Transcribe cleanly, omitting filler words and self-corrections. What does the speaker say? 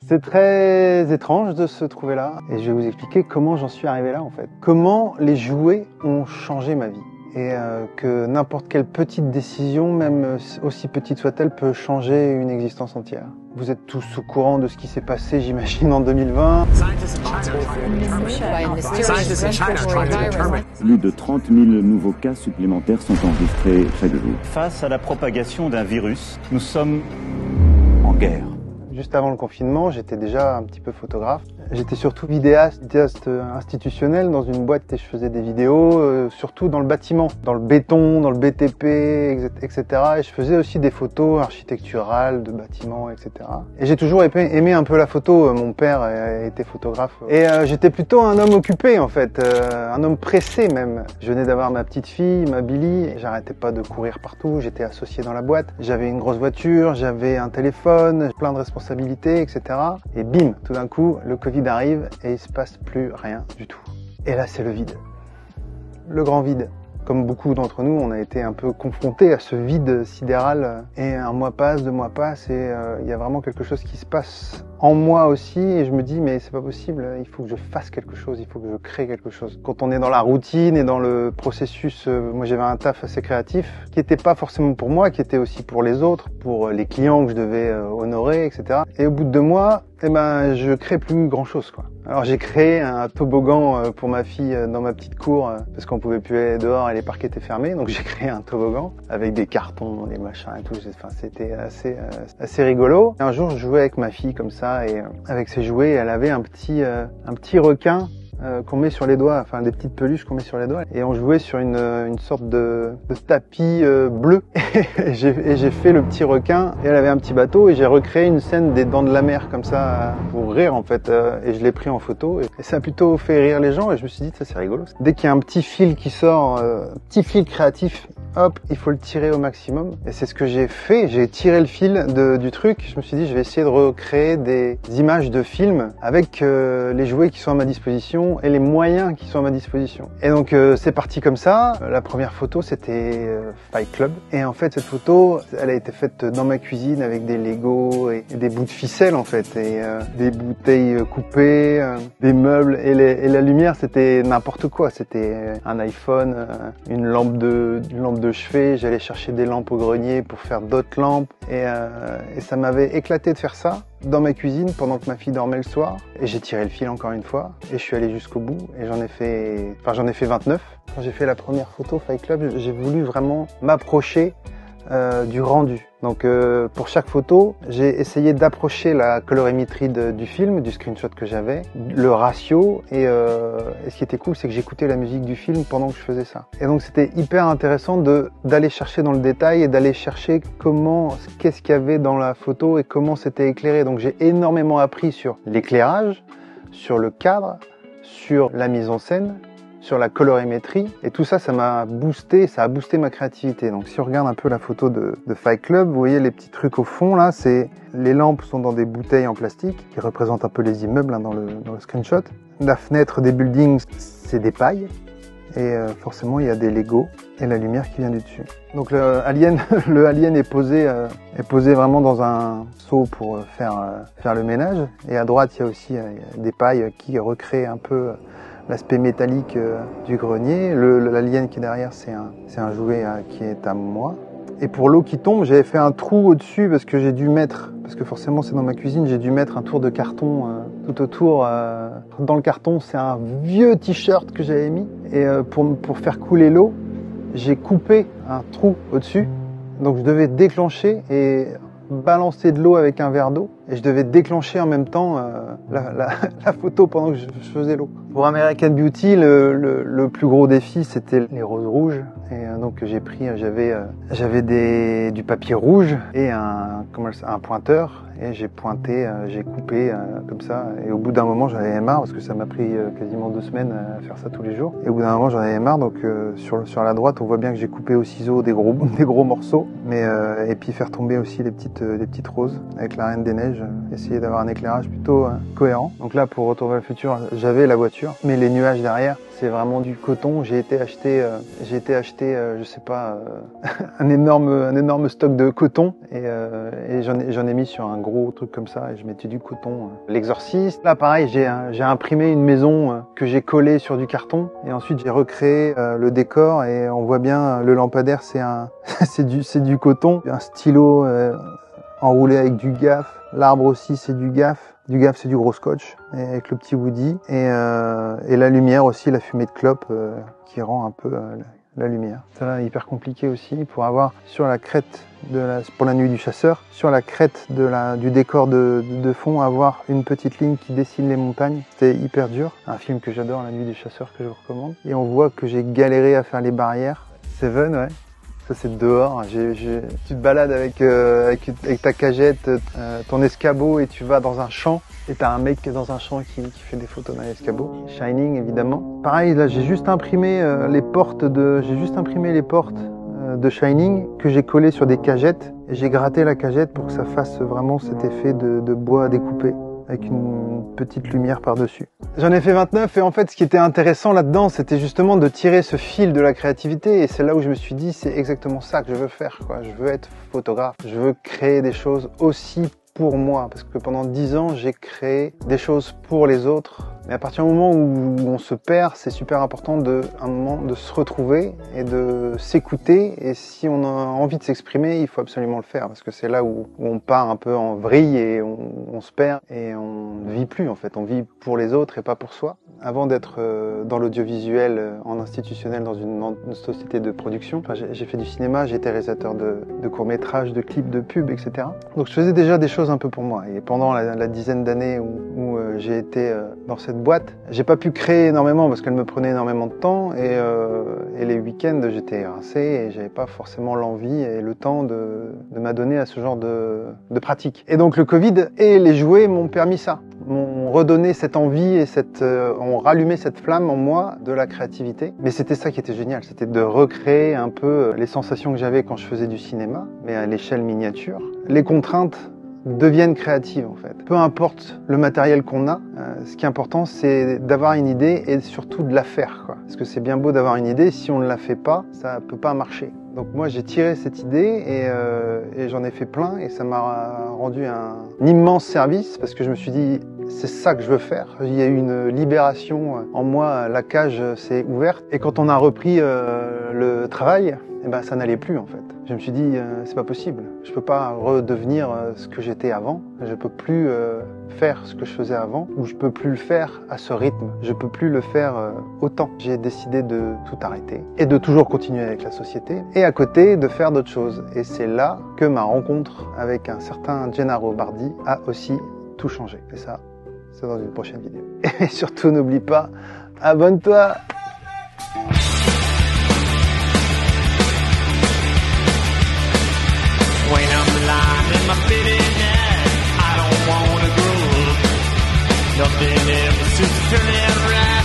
C'est très étrange de se trouver là et je vais vous expliquer comment j'en suis arrivé là en fait. Comment les jouets ont changé ma vie et que n'importe quelle petite décision, même aussi petite soit-elle, peut changer une existence entière. Vous êtes tous au courant de ce qui s'est passé, j'imagine, en 2020. Plus de 30 000 nouveaux cas supplémentaires sont enregistrés chaque jour. Face à la propagation d'un virus, nous sommes en guerre. Juste avant le confinement, j'étais déjà un petit peu photographe. J'étais surtout vidéaste institutionnel dans une boîte et je faisais des vidéos, surtout dans le bâtiment, dans le béton, dans le BTP, etc. Et je faisais aussi des photos architecturales, de bâtiments, etc. Et j'ai toujours aimé un peu la photo. Mon père était photographe. Et j'étais plutôt un homme occupé en fait, un homme pressé même. Je venais d'avoir ma petite fille, ma Billy. J'arrêtais pas de courir partout, j'étais associé dans la boîte. J'avais une grosse voiture, j'avais un téléphone, plein de responsabilités, etc. Et bim, tout d'un coup, le Covid arrive et il se passe plus rien du tout. Et là, c'est le vide. Le grand vide. Comme beaucoup d'entre nous, on a été un peu confrontés à ce vide sidéral. Et un mois passe, 2 mois passent et il y a vraiment quelque chose qui se passe en moi aussi. Et je me dis, mais c'est pas possible, il faut que je fasse quelque chose, il faut que je crée quelque chose. Quand on est dans la routine et dans le processus, moi j'avais un taf assez créatif qui était pas forcément pour moi, qui était aussi pour les autres, pour les clients que je devais honorer, etc. Et au bout de 2 mois, je crée plus grand chose, quoi. Alors j'ai créé un toboggan pour ma fille dans ma petite cour parce qu'on pouvait plus aller dehors et les parcs étaient fermés. Donc j'ai créé un toboggan avec des cartons, des machins et tout. Enfin, c'était assez rigolo. Et un jour, je jouais avec ma fille comme ça et avec ses jouets, elle avait un petit requin qu'on met sur les doigts, enfin des petites peluches qu'on met sur les doigts, et on jouait sur une sorte de tapis bleu. Et j'ai fait le petit requin et elle avait un petit bateau et j'ai recréé une scène des Dents de la Mer comme ça pour rire en fait, et je l'ai pris en photo et ça a plutôt fait rire les gens et je me suis dit ça c'est rigolo. Dès qu'il y a un petit fil qui sort, petit fil créatif, hop, il faut le tirer au maximum. Et c'est ce que j'ai fait. J'ai tiré le fil du truc. Je me suis dit, je vais essayer de recréer des images de films avec les jouets qui sont à ma disposition et les moyens qui sont à ma disposition. Et donc, c'est parti comme ça. La première photo, c'était Fight Club. Et en fait, cette photo, elle a été faite dans ma cuisine avec des Legos et des bouts de ficelle, en fait, et des bouteilles coupées, des meubles. Et la lumière, c'était n'importe quoi. C'était un iPhone, une lampe de chevet, j'allais chercher des lampes au grenier pour faire d'autres lampes et ça m'avait éclaté de faire ça dans ma cuisine pendant que ma fille dormait le soir et j'ai tiré le fil encore une fois et je suis allé jusqu'au bout et j'en ai fait 29. Quand j'ai fait la première photo Fight Club, j'ai voulu vraiment m'approcher du rendu. Donc pour chaque photo, j'ai essayé d'approcher la colorimétrie du film, du screenshot que j'avais, le ratio et ce qui était cool, c'est que j'écoutais la musique du film pendant que je faisais ça. Et donc c'était hyper intéressant d'aller chercher dans le détail et d'aller chercher qu'est-ce qu'il y avait dans la photo et comment c'était éclairé. Donc j'ai énormément appris sur l'éclairage, sur le cadre, sur la mise en scène, sur la colorimétrie, et tout ça, ça a boosté ma créativité. Donc si on regarde un peu la photo de Fight Club, vous voyez les petits trucs au fond là, les lampes sont dans des bouteilles en plastique qui représentent un peu les immeubles hein, dans le screenshot. La fenêtre des buildings, c'est des pailles et forcément il y a des Legos et la lumière qui vient du dessus. Donc le alien est posé vraiment dans un seau pour faire le ménage, et à droite il y a aussi des pailles qui recréent un peu l'aspect métallique du grenier. L'alien qui est derrière, c'est un jouet qui est à moi. Et pour l'eau qui tombe, j'avais fait un trou au-dessus parce que forcément c'est dans ma cuisine, j'ai dû mettre un tour de carton tout autour. Dans le carton, c'est un vieux t-shirt que j'avais mis. Et pour faire couler l'eau, j'ai coupé un trou au-dessus. Donc je devais déclencher et balancer de l'eau avec un verre d'eau. Et je devais déclencher en même temps la photo pendant que je faisais l'eau. Pour American Beauty, le plus gros défi, c'était les roses rouges. Et donc j'avais du papier rouge et un pointeur. Et j'ai coupé comme ça. Et au bout d'un moment, j'en avais marre parce que ça m'a pris quasiment 2 semaines à faire ça tous les jours. Et au bout d'un moment, j'en avais marre. Donc sur la droite, on voit bien que j'ai coupé au ciseau des gros morceaux. Et puis faire tomber aussi les petites roses avec la Reine des Neiges. éclairé, j'essayais d'avoir un éclairage plutôt cohérent. Donc là, pour Retour vers le futur, j'avais la voiture, mais les nuages derrière, c'est vraiment du coton. J'ai été acheter, je sais pas, un énorme stock de coton et j'en ai mis sur un gros truc comme ça et je mettais du coton. L'exorciste. Là, pareil, j'ai imprimé une maison que j'ai collée sur du carton et ensuite j'ai recréé le décor et on voit bien le lampadaire, c'est du coton, un stylo enroulé avec du gaff. L'arbre aussi, c'est du gaff. Du gaff, c'est du gros scotch avec le petit Woody et la lumière aussi, la fumée de clope qui rend un peu la lumière. Ça là, hyper compliqué aussi pour avoir sur la crête pour la nuit du chasseur, sur la crête du décor de fond, avoir une petite ligne qui dessine les montagnes. C'était hyper dur. Un film que j'adore, La nuit du chasseur, que je vous recommande. Et on voit que j'ai galéré à faire les barrières. Seven, ouais. Ça c'est dehors, tu te balades avec ta cagette, ton escabeau et tu vas dans un champ et t'as un mec qui est dans un champ qui fait des photos dans l'escabeau. Shining évidemment. Pareil là j'ai juste imprimé les portes de Shining que j'ai collées sur des cagettes et j'ai gratté la cagette pour que ça fasse vraiment cet effet de bois découpé avec une petite lumière par-dessus. J'en ai fait 29 et en fait ce qui était intéressant là-dedans c'était justement de tirer ce fil de la créativité et c'est là où je me suis dit c'est exactement ça que je veux faire, quoi. Je veux être photographe, je veux créer des choses aussi pour moi parce que pendant 10 ans j'ai créé des choses pour les autres. Mais à partir du moment où on se perd, c'est super important un moment de se retrouver et de s'écouter. Et si on a envie de s'exprimer, il faut absolument le faire parce que c'est là où on part un peu en vrille et on se perd et on ne vit plus en fait. On vit pour les autres et pas pour soi. Avant d'être dans l'audiovisuel, en institutionnel, dans une société de production, j'ai fait du cinéma, j'ai été réalisateur de courts-métrages, de clips, de pubs, etc. Donc je faisais déjà des choses un peu pour moi. Et pendant la dizaine d'années où j'ai été dans cette boîte, j'ai pas pu créer énormément parce qu'elle me prenait énormément de temps et les week-ends j'étais rincé et j'avais pas forcément l'envie et le temps de m'adonner à ce genre de pratique. Et donc le Covid et les jouets m'ont permis ça, m'ont redonné cette envie et ont rallumé cette flamme en moi de la créativité. Mais c'était ça qui était génial, c'était de recréer un peu les sensations que j'avais quand je faisais du cinéma, mais à l'échelle miniature. Les contraintes deviennent créatives en fait. Peu importe le matériel qu'on a, ce qui est important c'est d'avoir une idée et surtout de la faire, quoi. Parce que c'est bien beau d'avoir une idée, si on ne la fait pas, ça peut pas marcher. Donc moi j'ai tiré cette idée et j'en ai fait plein et ça m'a rendu un immense service parce que je me suis dit c'est ça que je veux faire. Il y a eu une libération en moi, la cage s'est ouverte et quand on a repris le travail, eh ben ça n'allait plus en fait. Je me suis dit c'est pas possible, je peux pas redevenir ce que j'étais avant, je peux plus faire ce que je faisais avant ou je peux plus le faire à ce rythme, je peux plus le faire autant. J'ai décidé de tout arrêter et de toujours continuer avec la société et à côté de faire d'autres choses et c'est là que ma rencontre avec un certain Gennaro Bardi a aussi tout changé et ça c'est dans une prochaine vidéo. Et surtout n'oublie pas, abonne-toi. When I'm lying in my bed at night, I don't wanna grow up. Nothing ever seems to turn out right.